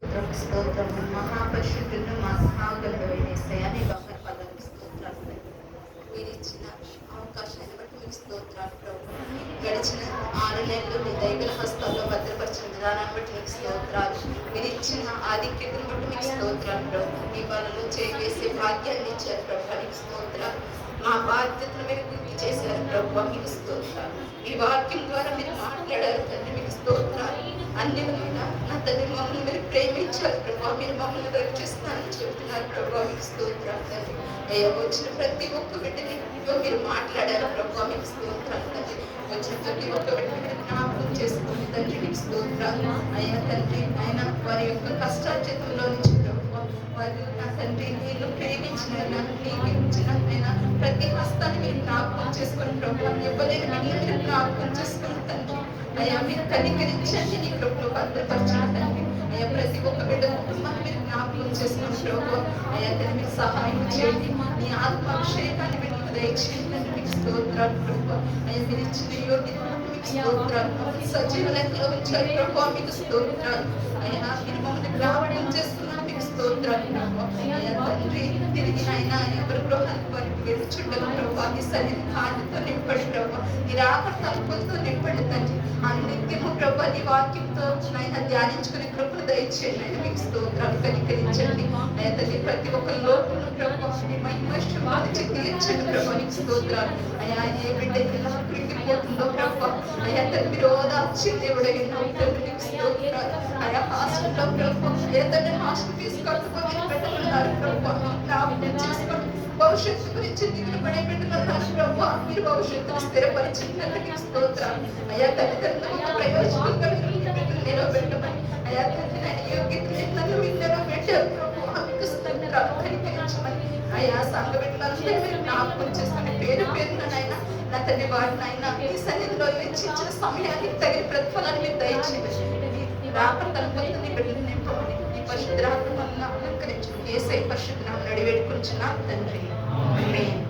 స్తోత్రము మహాపరిశుద్ధుడు మహాగణుడైన యేసయ్య నీ బంగారు పాదాలకు స్తోత్రాలు. మీరు ఇచ్చిన అవకాశాన్ని బట్టి మీకు స్తోత్రాలు ప్రభు. గడిచిన 6 నెలలు నీ దైవ హస్తాల్లో భద్రపరిచిన విధానాన్ని బట్టి మీకు స్తోత్రాలు. మీరు ఇచ్చిన ఆధిక్యతను బట్టి మీకు స్తోత్రాలు ప్రభు. మీ పనులు చేసే భాగ్యాన్ని ఇచ్చారు ప్రభు, మీకు స్తోత్రాలు. మా బాధ్యతను మీరు గుర్తు చేశారు ప్రభు, మీకు స్తోత్రాలు. ఈ వాక్యం ద్వారా మీరు మాట్లాడారు తండ్రి, మీకు స్తోత్రాలు. అన్ని విధంగా నా తండ్రి మమ్మల్ని మీరు ప్రేమించారు ప్రభావ, మీరు మమ్మల్ని రక్షిస్తానని చెబుతున్నారు ప్రభావ, మీకు స్తోత్రాలు తండ్రి. అయ్యా వచ్చిన ప్రతి ఒక్క బిడ్డని మీరు మాట్లాడారు ప్రభావ, మీకు స్తోత్రాలు తండ్రి. వచ్చిన ప్రతి ఒక్క బిడ్డని మీరు జ్ఞాపకం చేసుకోండి తండ్రి, మీకు స్తోత్రాలు. అయ్యా తండ్రి ఆయన వారి యొక్క కష్టార్జితంలో నుంచి ప్రభావ వారు నా తండ్రి నేను ప్రేమించిన నీకు ఇచ్చిన అయినా ప్రతి హస్తాన్ని మీరు జ్ఞాపకం చేసుకుని ప్రభావ, ఇవ్వలేని బిడ్డలు మీరు జ్ఞాపకం చేసుకుని తండ్రి. అయ్యా మీరు కనికరించండి, నీ కృపలో భద్రపరచండి తండ్రి. అయ్యా ప్రతి ఒక్క బిడ్డ కుటుంబాన్ని మీరు జ్ఞాపకం చేసుకుని ప్రభు, అయ్యా తను మీకు సహాయం చేయండి. నీ ఆత్మాభిషేకాన్ని బిడ్డలకు దయచేయండి తండ్రి, మీకు స్తోత్రాలు ప్రభు. అయ్యా మీరు ఇచ్చిన యోగ్యతను మీకు స్తోత్రాలు. సజీవ లెక్కలో ఉంచారు ప్రభు, మీకు స్తోత్రాలు. అయ్యా మీరు మమ్మల్ని జ్ఞాపకం చేసుకున్నాను, మీకు స్తోత్రాలు ప్రభు. అయ్యా తండ్రి తిరిగి అయినా ఎవరి గృహానికి వారికి వెలుచుండగా ప్రభు, మీ సన్నిధి కాంతితో నింపడి ప్రభు, ఈ రాకడ తలుపులతో నింపడి తండ్రి. నిత్యము ప్రభు నీ వాక్యంతో ఆయన ధ్యానించుకునే కృపను దయచేయండి ఆయన, మీకు స్తోత్రాలు. కనికరించండి అయ్యా తండ్రి, ప్రతి ఒక్క లోపల ప్రభు మహిమని తీర్చండి ప్రభు, నీకు స్తోత్రాలు. అయ్యా ఏ బిడ్డ ఎలా కృంగిపోతుందో ప్రభు, అయ్యా తండ్రి మీరు ఓదార్చి దేవుడు ఎన్నో తండ్రి, నీకు స్తోత్రాలు. అయ్యా హాస్టల్లో ప్రభు, అయ్యా తండ్రి హాస్టల్ తీసుకొట్టుకొని పెట్టమన్నారు ప్రభు, జ్ఞాపకం చేసుకోండి. భవిష్యత్తు గురించి దిగులు పడే బిడ్డలున్నారు ప్రభు, మీరు భవిష్యత్తును స్థిరపరిచినందుకు స్తోత్రాలు. అయ్యా తల్లిదండ్రులకు ప్రయోజనంగా బిడ్డలు నిలబెట్టమని అయ్యా తండ్రి ఆయన యోగ్యతను నిలబెట్టారు ప్రభు, మీకు స్తోత్రాలు. కనికరించమని అయ్యా సంఘ బిడ్డలందరూ మీరు జ్ఞాపకం చేసుకుని పేరు పేరునైనా నా తండ్రి వారిని అయినా మీ సన్నిధిలో వెచ్చించిన సమయానికి తగిన ప్రతిఫలాన్ని మీరు దయచేయండి. రాక తలుపుతుంది బిడ్డలు నింపమని ఈ పరిశుద్ధాత్మ వలన అలంకరించు యేసయ్య పరిశుద్ధ నామమున అడిగి వేడుకొనుచున్నాం తండ్రి. ఆమేన్.